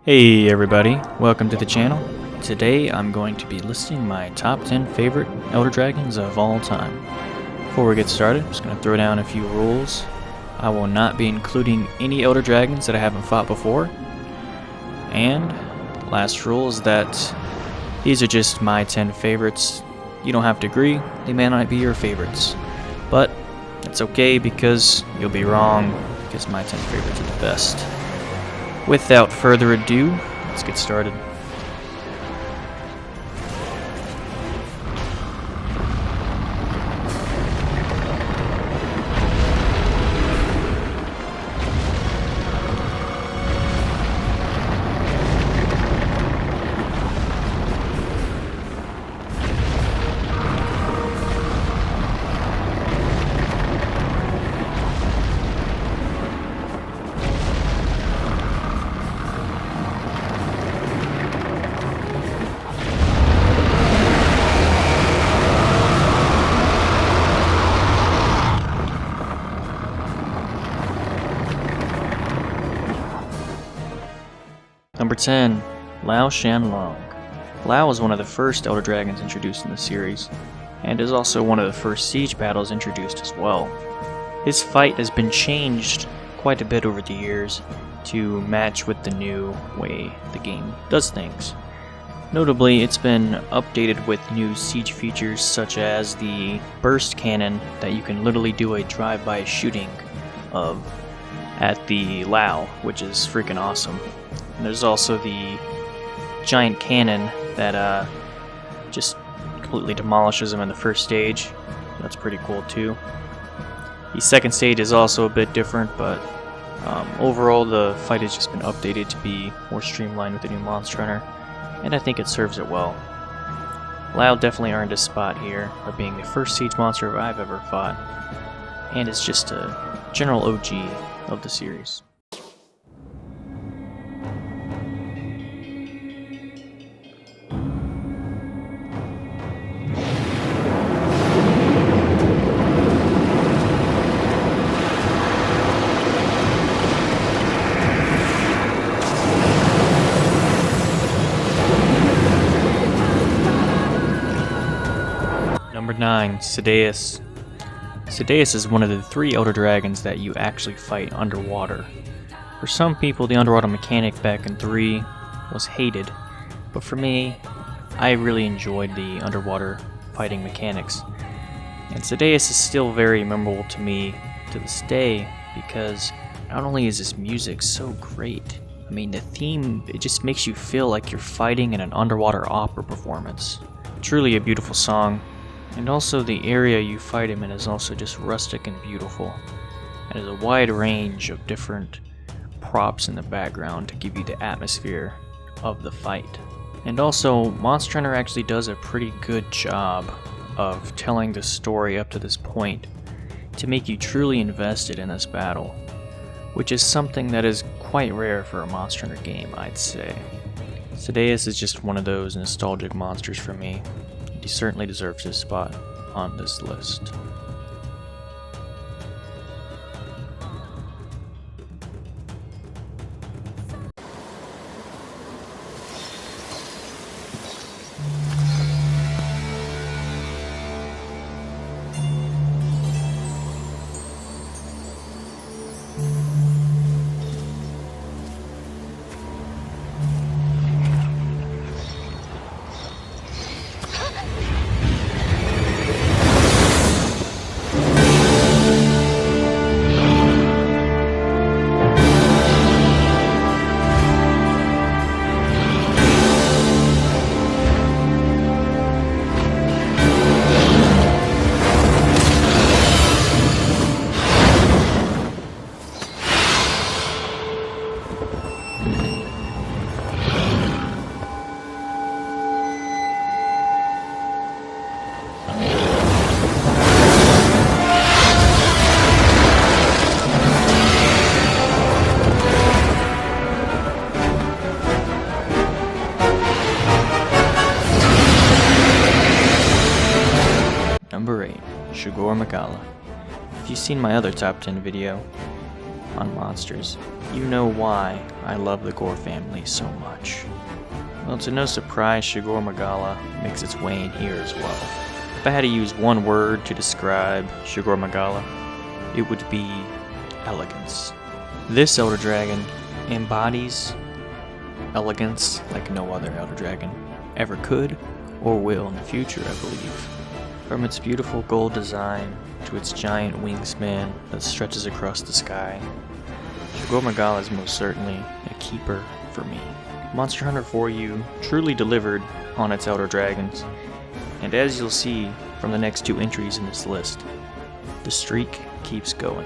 Hey everybody, welcome to the channel. Today I'm going to be listing my top 10 favorite Elder Dragons of all time. Before we get started, I'm just going to throw down a few rules. I will not be including any Elder Dragons that I haven't fought before. And last rule is that these are just my 10 favorites. You don't have to agree, they may not be your favorites. But it's okay because you'll be wrong, because my 10 favorites are the best. Without further ado, let's get started. Number 10. Lao Shan Lung. Lao is one of the first Elder Dragons introduced in the series, and is also one of the first siege battles introduced as well. His fight has been changed quite a bit over the years to match with the new way the game does things. Notably, it's been updated with new siege features such as the burst cannon that you can literally do a drive-by shooting of at the Lao, which is freaking awesome. And there's also the giant cannon that just completely demolishes them in the first stage. That's pretty cool too. The second stage is also a bit different, but overall the fight has just been updated to be more streamlined with the new monster hunter, and I think it serves it well. Lao definitely earned a spot here of being the first siege monster I've ever fought, and is just a general OG of the series. Number 9. Ceadeus. Ceadeus is one of the 3 Elder Dragons that you actually fight underwater. For some people, the underwater mechanic back in 3 was hated, but for me, I really enjoyed the underwater fighting mechanics. And Ceadeus is still very memorable to me to this day because not only is this music so great, I mean the theme, it just makes you feel like you're fighting in an underwater opera performance. Truly a beautiful song. And also the area you fight him in is also just rustic and beautiful. And there's a wide range of different props in the background to give you the atmosphere of the fight. And also, Monster Hunter actually does a pretty good job of telling the story up to this point to make you truly invested in this battle, which is something that is quite rare for a Monster Hunter game, I'd say. Ceadeus is just one of those nostalgic monsters for me. He certainly deserves his spot on this list. Number 8. Shagaru Magala. If you've seen my other top 10 video, on monsters, you know why I love the Gore family so much. Well, to no surprise, Shagaru Magala makes its way in here as well. If I had to use one word to describe Shagaru Magala, it would be elegance. This Elder Dragon embodies elegance like no other Elder Dragon ever could or will in the future, I believe. From its beautiful gold design to its giant wingspan that stretches across the sky, Shagaru Magala is most certainly a keeper for me. Monster Hunter 4U truly delivered on its Elder Dragons, and as you'll see from the next 2 entries in this list, the streak keeps going.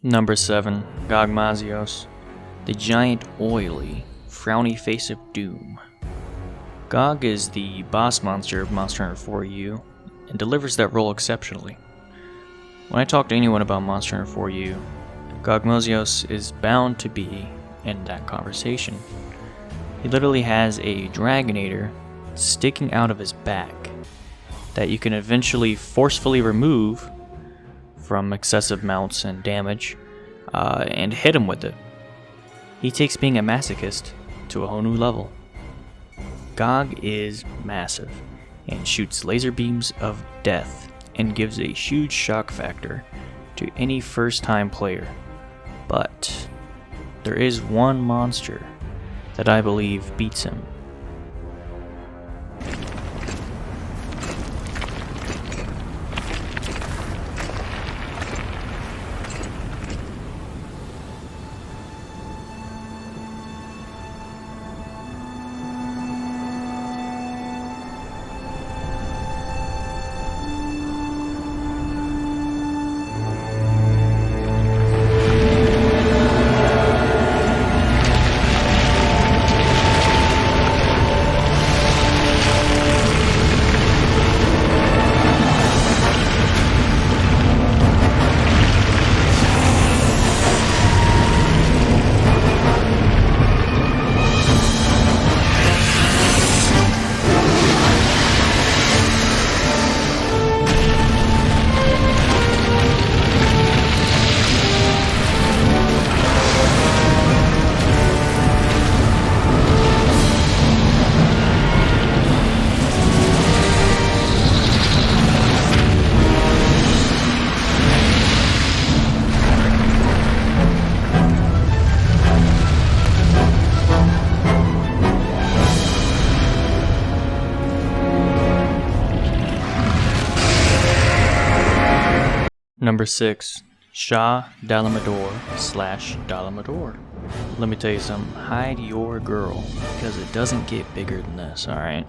Number 7, Gogmazios, the giant oily, frowny face of doom. Gog is the boss monster of Monster Hunter 4U and delivers that role exceptionally. When I talk to anyone about Monster Hunter 4U, Gogmazios is bound to be in that conversation. He literally has a Dragonator sticking out of his back that you can eventually forcefully remove from excessive mounts and damage, and hit him with it. He takes being a masochist to a whole new level. Gog is massive and shoots laser beams of death and gives a huge shock factor to any first-time player. But there is one monster that I believe beats him. Number 6, Shah Dalamadur / Dalamadur. Let me tell you something, hide your girl, because it doesn't get bigger than this, alright?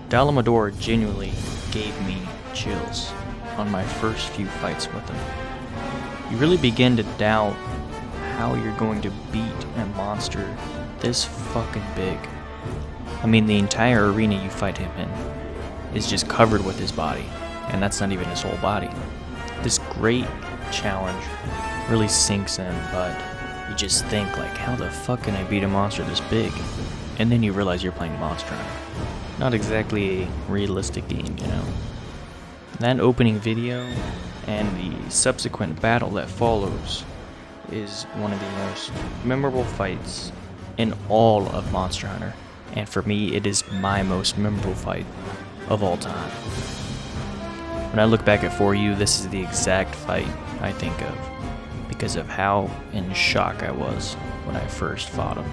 Dalamadur genuinely gave me chills on my first few fights with him. You really begin to doubt how you're going to beat a monster this fucking big. I mean, the entire arena you fight him in is just covered with his body, and that's not even his whole body. This great challenge really sinks in, but you just think, like, how the fuck can I beat a monster this big? And then you realize you're playing Monster Hunter. Not exactly a realistic game, you know. That opening video and the subsequent battle that follows is one of the most memorable fights in all of Monster Hunter. And for me, it is my most memorable fight of all time. When I look back at 4U, this is the exact fight I think of, because of how in shock I was when I first fought him.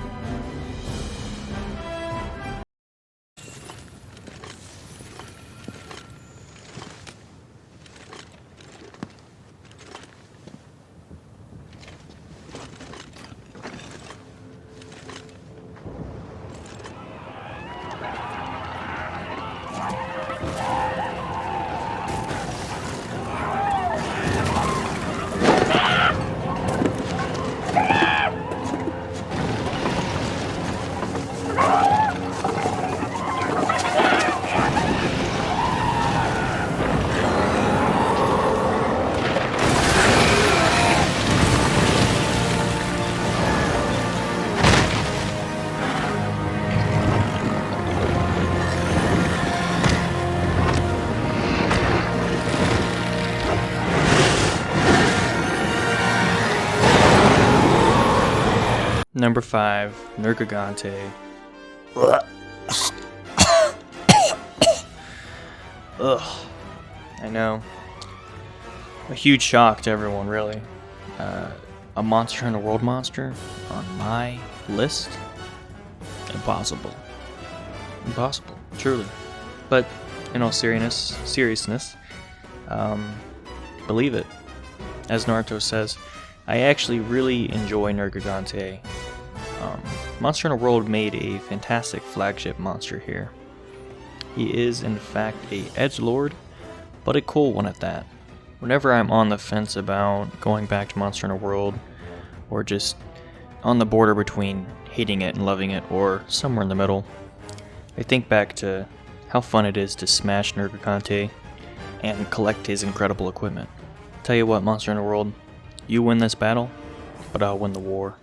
Number 5, Nergigante. Ugh. I know. A huge shock to everyone, really. A Monster Hunter World monster on my list? Impossible. Impossible, truly. But in all seriousness, believe it. As Naruto says, I actually really enjoy Nergigante. Monster Hunter World made a fantastic flagship monster here. He is, in fact, a edgelord, but a cool one at that. Whenever I'm on the fence about going back to Monster Hunter World, or just on the border between hating it and loving it, or somewhere in the middle, I think back to how fun it is to smash Nergigante and collect his incredible equipment. Tell you what, Monster Hunter World, you win this battle, but I'll win the war.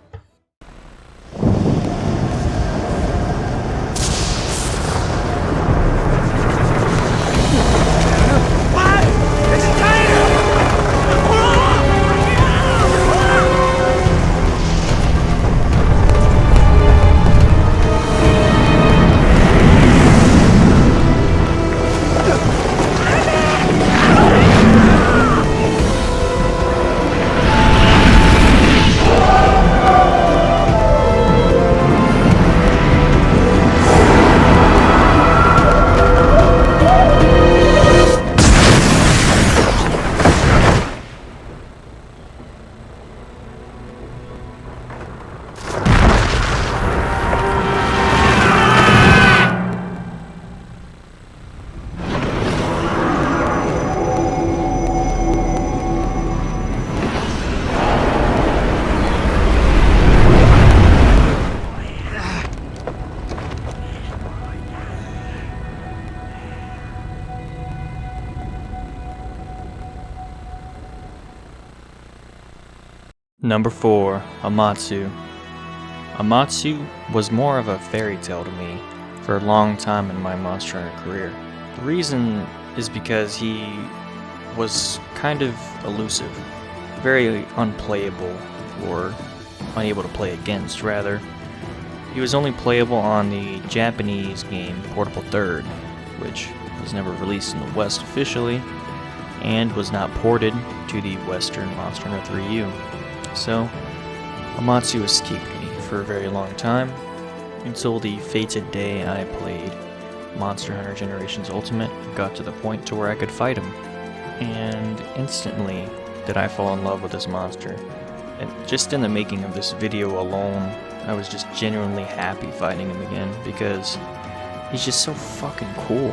Number 4, Amatsu. Amatsu was more of a fairy tale to me for a long time in my Monster Hunter career. The reason is because he was kind of elusive, very unplayable, or unable to play against, rather. He was only playable on the Japanese game Portable Third, which was never released in the West officially, and was not ported to the Western Monster Hunter 3U. So, Amatsu escaped me for a very long time, until the fated day I played Monster Hunter Generations Ultimate and got to the point to where I could fight him. And instantly did I fall in love with this monster. And just in the making of this video alone, I was just genuinely happy fighting him again, because he's just so fucking cool.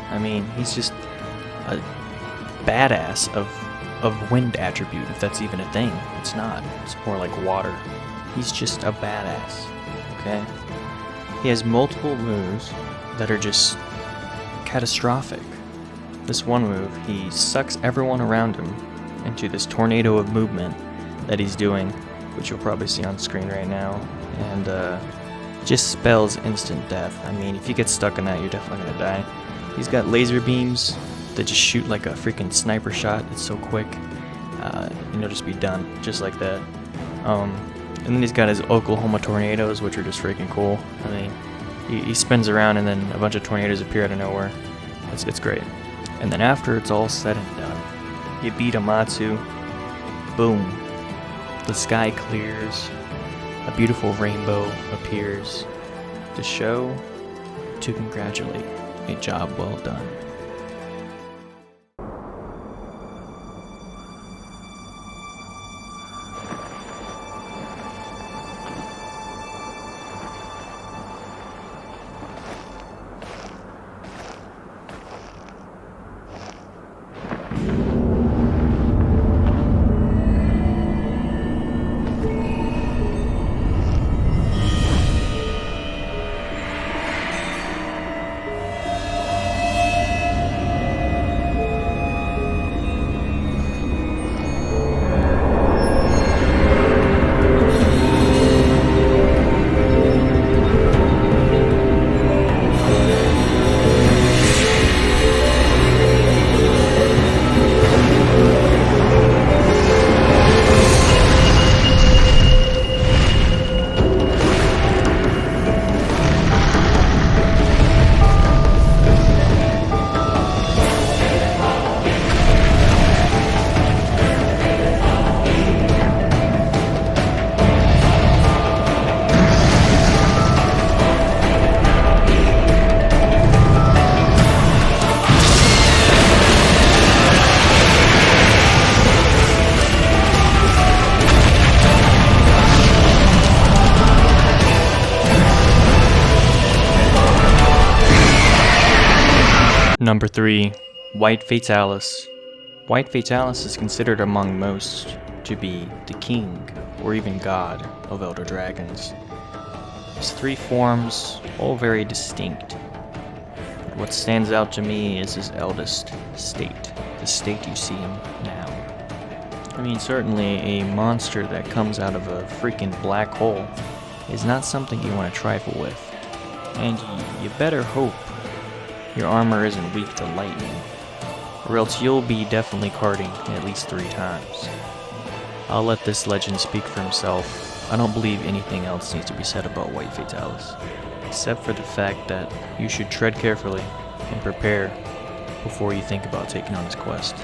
I mean, he's just a badass of wind attribute, if that's even a thing. It's not. It's more like water. He's just a badass, okay? He has multiple moves that are just catastrophic. This one move, he sucks everyone around him into this tornado of movement that he's doing, which you'll probably see on screen right now, and just spells instant death. I mean, if you get stuck in that, you're definitely gonna die. He's got laser beams that just shoot like a freaking sniper shot. It's so quick, and you'll just be done, just like that. And then he's got his Oklahoma tornadoes, which are just freaking cool. I mean, he spins around and then a bunch of tornadoes appear out of nowhere. It's great. And then after it's all said and done, you beat Amatsu, boom, the sky clears, a beautiful rainbow appears to show, to congratulate, a job well done. Number 3. White Fatalis. White Fatalis is considered among most to be the king, or even god, of Elder Dragons. His 3 forms, all very distinct. But what stands out to me is his eldest state, the state you see him now. I mean, certainly a monster that comes out of a freaking black hole is not something you want to trifle with. And you better hope your armor isn't weak to lightning, or else you'll be definitely carding at least 3 times. I'll let this legend speak for himself. I don't believe anything else needs to be said about White Fatalis, except for the fact that you should tread carefully and prepare before you think about taking on his quest.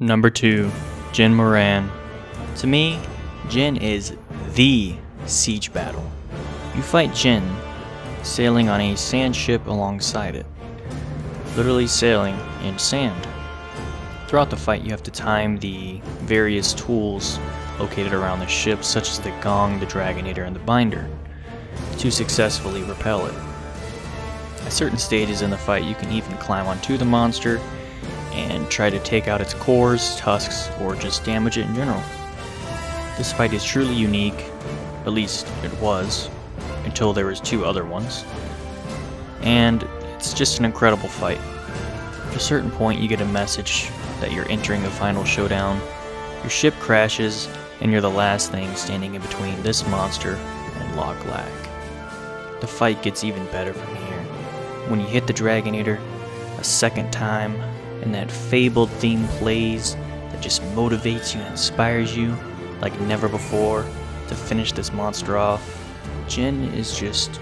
Number 2. Jhen Mohran. To me, Jhen is the siege battle. You fight Jhen sailing on a sand ship alongside it, literally sailing in sand. Throughout the fight, you have to time the various tools located around the ship, such as the gong, the dragonator, and the binder, to successfully repel it. At certain stages in the fight, you can even climb onto the monster and try to take out its cores, tusks, or just damage it in general. This fight is truly unique, at least it was, until there was 2 other ones. And it's just an incredible fight. At a certain point you get a message that you're entering a final showdown. Your ship crashes, and you're the last thing standing in between this monster and Log Lag. The fight gets even better from here. When you hit the Dragonator a second time, and that fabled theme plays that just motivates you and inspires you like never before to finish this monster off. Jhen is just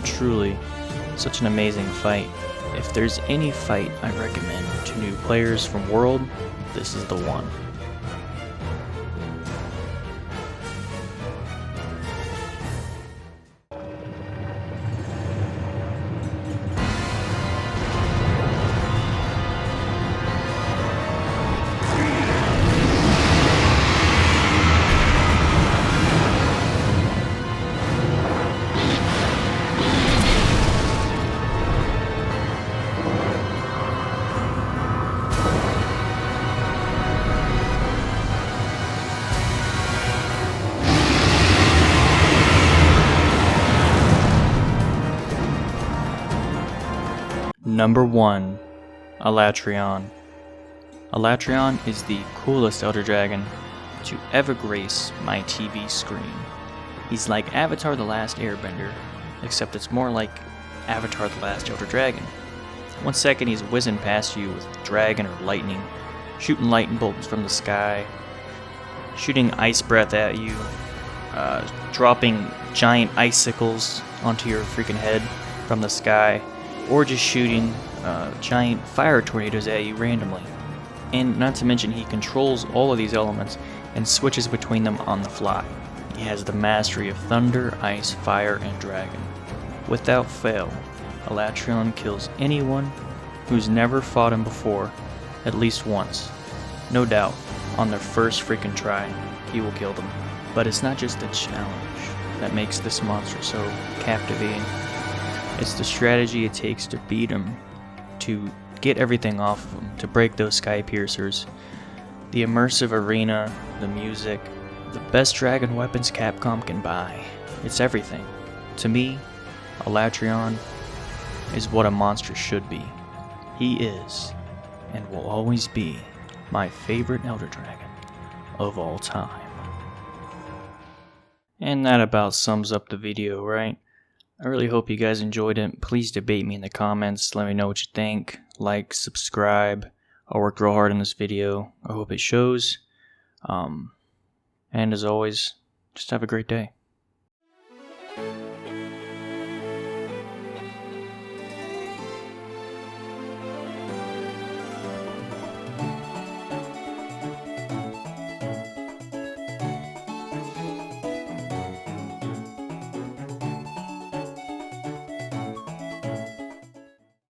truly such an amazing fight. If there's any fight I recommend to new players from World, this is the one. Number 1. Alatreon. Alatreon is the coolest Elder Dragon to ever grace my TV screen. He's like Avatar the Last Airbender, except it's more like Avatar the Last Elder Dragon. 1 second he's whizzing past you with dragon or lightning, shooting lightning bolts from the sky, shooting ice breath at you, dropping giant icicles onto your freaking head from the sky, or just shooting giant fire tornadoes at you randomly. And not to mention, he controls all of these elements and switches between them on the fly. He has the mastery of thunder, ice, fire, and dragon. Without fail, Alatreon kills anyone who's never fought him before at least once. No doubt, on their first freaking try, he will kill them. But it's not just the challenge that makes this monster so captivating. It's the strategy it takes to beat him, to get everything off of him, to break those sky piercers. The immersive arena, the music, the best dragon weapons Capcom can buy. It's everything. To me, Alatreon is what a monster should be. He is, and will always be, my favorite Elder Dragon of all time. And that about sums up the video, right? I really hope you guys enjoyed it. Please debate me in the comments. Let me know what you think. Like, subscribe. I worked real hard on this video. I hope it shows. And as always, just have a great day.